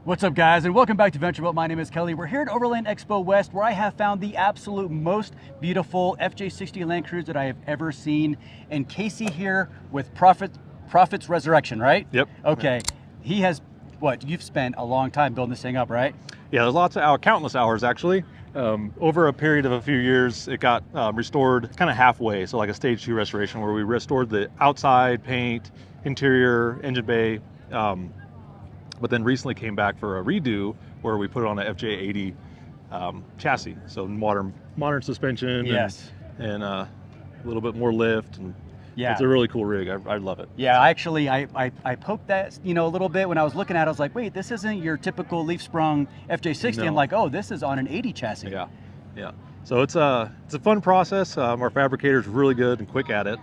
What's up, guys, and welcome back to Venture Built. My name is Kelly. We're here at Overland Expo West, where I have found the absolute most beautiful FJ60 Land Cruiser that I have ever seen. And Casey here with Proffitt's Resurrection, right? Yep. Okay. He has, you've spent a long time building this thing up, right? Yeah, there's lots of hours, countless hours actually. Over a period of a few years, it got restored kind of halfway, so like a stage 2 restoration where we restored the outside paint, interior, engine bay, but then recently came back for a redo where we put it on an FJ80 chassis, so modern suspension, yes, and a little bit more lift, and yeah, it's a really cool rig. I love it. Yeah, actually, I poked that, a little bit when I was looking at it. I was like, wait, this isn't your typical leaf sprung FJ60. No. I'm like, oh, this is on an 80 chassis. Yeah, yeah. So it's a fun process. Our fabricator's really good and quick at it.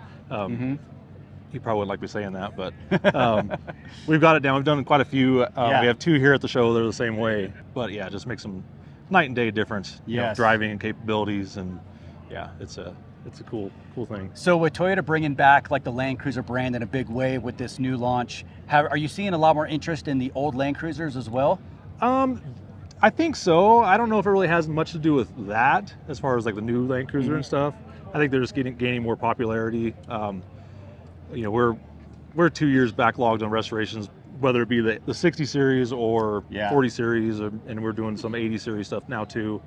He probably wouldn't like me saying that, but we've got it down. We've done quite a few. Yeah. We have 2 here at the show. They're the same way, but yeah, it just makes some night and day difference. Yes. Driving and capabilities, and yeah, it's a cool thing. So with Toyota bringing back like the Land Cruiser brand in a big way with this new launch, are you seeing a lot more interest in the old Land Cruisers as well? I think so. I don't know if it really has much to do with that as far as like the new Land Cruiser and stuff. I think they're just gaining more popularity. We're 2 years backlogged on restorations, whether it be the 60 series or 40 series, and we're doing some 80 series stuff now too.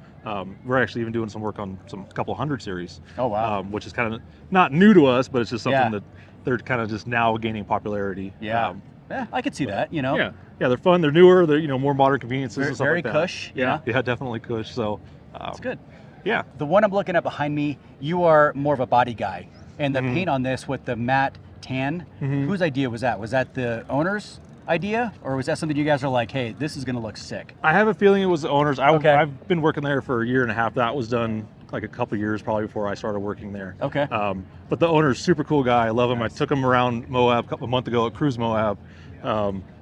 We're actually even doing some work on some couple 100 series. Oh wow! Which is kind of not new to us, but it's just something that they're kind of just now gaining popularity. Yeah, I could see that. Yeah, they're fun. They're newer. They're more modern conveniences and stuff very like that. cush. Yeah, definitely cush. So that's good. Yeah. The one I'm looking at behind me, you are more of a body guy, and the paint on this with the matte tan, whose idea was that? Was that the owner's idea, or was that something you guys are like, hey, this is gonna look sick? I have a feeling it was the owner's. I've been working there for a year and a half. That was done like a couple years probably before I started working there. Okay. But the owner's super cool guy. I love him. Nice. I took him around Moab a month ago at Cruise Moab.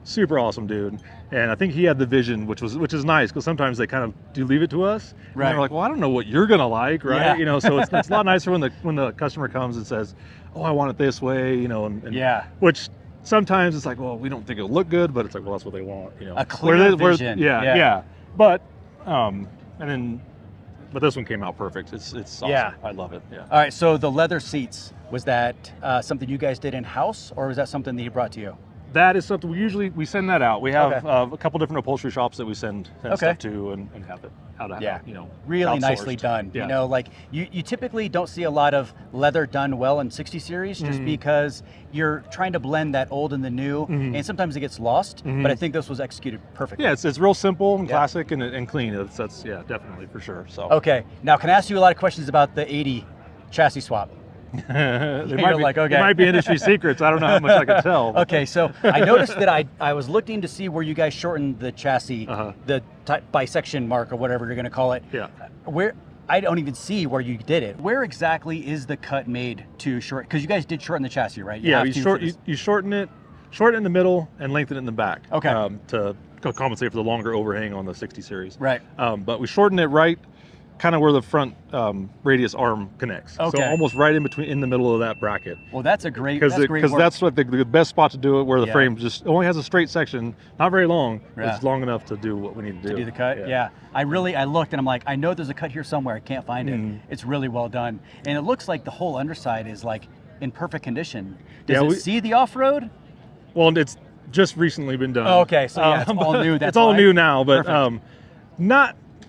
Super awesome dude, and I think he had the vision, which is nice, because sometimes they kind of do leave it to us. Right. And they're like, well, I don't know what you're gonna like, right? Yeah. So it's a lot nicer when the customer comes and says, oh, I want it this way, and yeah. Which sometimes it's like, well, we don't think it'll look good, but it's like, well, that's what they want, A clear vision. Yeah. But but this one came out perfect. It's awesome. Yeah. I love it. Yeah. All right. So the leather seats, was that something you guys did in house, or was that something that he brought to you? That is something we send that out. We have a couple different upholstery shops that we send stuff to and have it out of really outsourced. nicely done. Yeah. Like you typically don't see a lot of leather done well in 60 series, just because you're trying to blend that old and the new, and sometimes it gets lost. But I think this was executed perfectly. Yeah, it's real simple and classic and clean. That's definitely for sure. So okay, now can I ask you a lot of questions about the 80 chassis swap? They might be industry secrets. I don't know how much I can tell. Okay, so I noticed that I was looking to see where you guys shortened the chassis, the bisection mark or whatever you're going to call it. Yeah. Where I don't even see where you did it. Where exactly is the cut made to short? Because you guys did shorten the chassis, right? You shorten it in the middle and lengthen it in the back. Okay. To compensate for the longer overhang on the 60 series. Right. But we shortened it right kind of where the front radius arm connects. Okay. So almost right in the middle of that bracket. Well, that's great. Because that's what the best spot to do it, where the frame just only has a straight section, not very long. Yeah. It's long enough to do what we need to do. To do the cut, yeah. I looked and I'm like, I know there's a cut here somewhere. I can't find it. It's really well done, and it looks like the whole underside is like in perfect condition. Does it see the off-road? Well, it's just recently been done. Oh, okay, so yeah, it's all new. That's it's all new now, but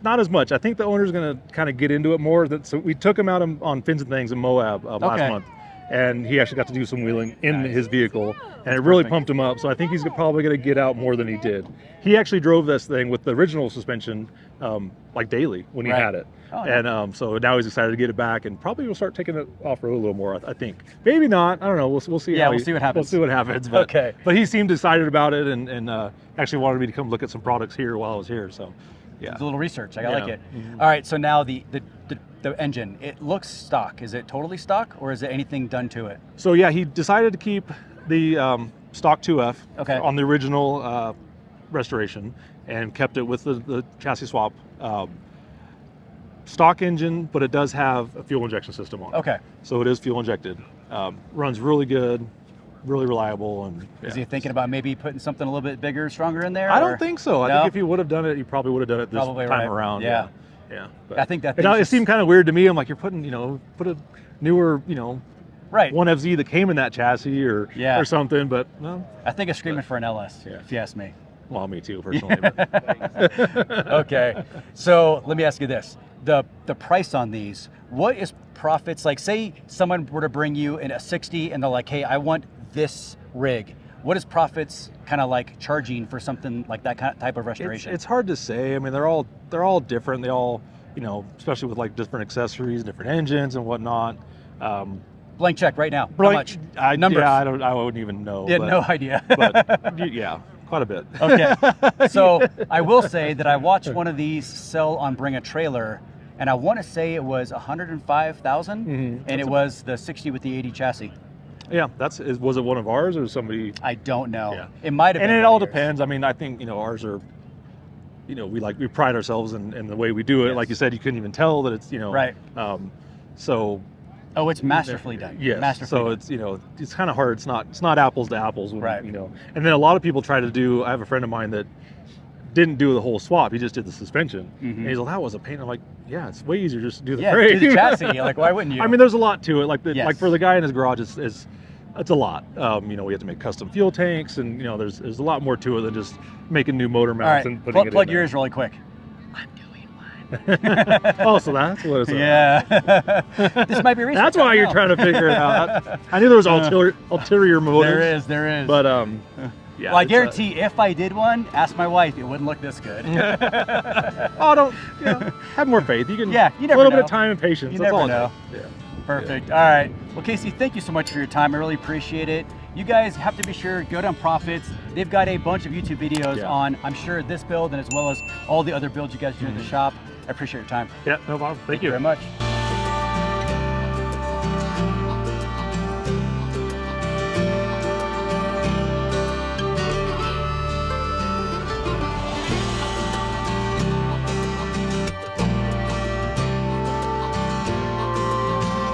not as much. I think the owner's going to kind of get into it more. So we took him out on Fins and Things in Moab last month, and he actually got to do some wheeling in his vehicle, and it really pumped him up. So I think he's probably going to get out more than he did. He actually drove this thing with the original suspension like daily when he had it. Oh, yeah. And so now he's excited to get it back, and probably will start taking it off-road a little more, I think. Maybe not. I don't know. We'll see. Yeah, we'll see what happens. We'll see what happens. But, but he seemed excited about it, and actually wanted me to come look at some products here while I was here. So. Yeah. It's a little research. I like it. All right. So now the engine, it looks stock. Is it totally stock, or is it anything done to it? So yeah, he decided to keep the stock 2F on the original restoration, and kept it with the chassis swap. Stock engine, but it does have a fuel injection system on it. Okay. So it is fuel injected. Runs really good. really reliable. And Is he thinking about maybe putting something a little bit bigger, stronger in there? I or? don't think so. I No? think if he would have done it, he probably would have done it this Probably time right. around. Yeah. Yeah. I think that it thing's seemed kind of weird to me. I'm like, you're putting, put a newer, right. one FZ that came in that chassis or something, but no. I think it's screaming for an LS, if you ask me. Well, me too, personally. Okay, so let me ask you this. The price on these, what is Proffitt's, like say someone were to bring you in a 60 and they're like, hey, I want this rig. What is Proffitt's kind of like charging for something like that kind of type of restoration? It's hard to say. I mean, they're all different. They all, especially with like different accessories, different engines and whatnot. Blank check right now. How much? Numbers. Yeah, I wouldn't even know. Yeah, no idea. But yeah, quite a bit. Okay, so I will say that I watched one of these sell on Bring a Trailer, and I want to say it was 105,000, and it was the 60 with the 80 chassis. Yeah, was it one of ours or somebody? I don't know. Yeah. It might have been. And it all depends. I mean, I think ours are. We pride ourselves in the way we do it. Yes. Like you said, you couldn't even tell that it's right. So. Oh, it's masterfully done. Yes. Masterfully So it's it's kind of hard. It's not apples to apples. When, right. And then a lot of people try to do. I have a friend of mine that didn't do the whole swap. He just did the suspension. And he's like, that was a pain. I'm like, yeah, it's way easier just to do the frame. Do the chassis. Like, why wouldn't you? I mean, there's a lot to it. Like yes. like for the guy in his garage, it's a lot. We have to make custom fuel tanks, and there's a lot more to it than just making new motor mounts and putting it in plug there. yours really quick. Oh, so that's what it's yeah. This might be research. That's why you're trying to figure it out. I knew there was ulterior motives. There is. But yeah. Well, I guarantee if I did one, ask my wife, it wouldn't look this good. Oh, don't have more faith. You can. Yeah, you never a little know. bit of time and patience. You That's never all know. Yeah. Perfect. All right. Well, Casey, thank you so much for your time. I really appreciate it. You guys have to be sure, go down Proffitt's. They've got a bunch of YouTube videos on, I'm sure, this build and as well as all the other builds you guys do at the shop. I appreciate your time. Yeah, no problem. Thank you Very much.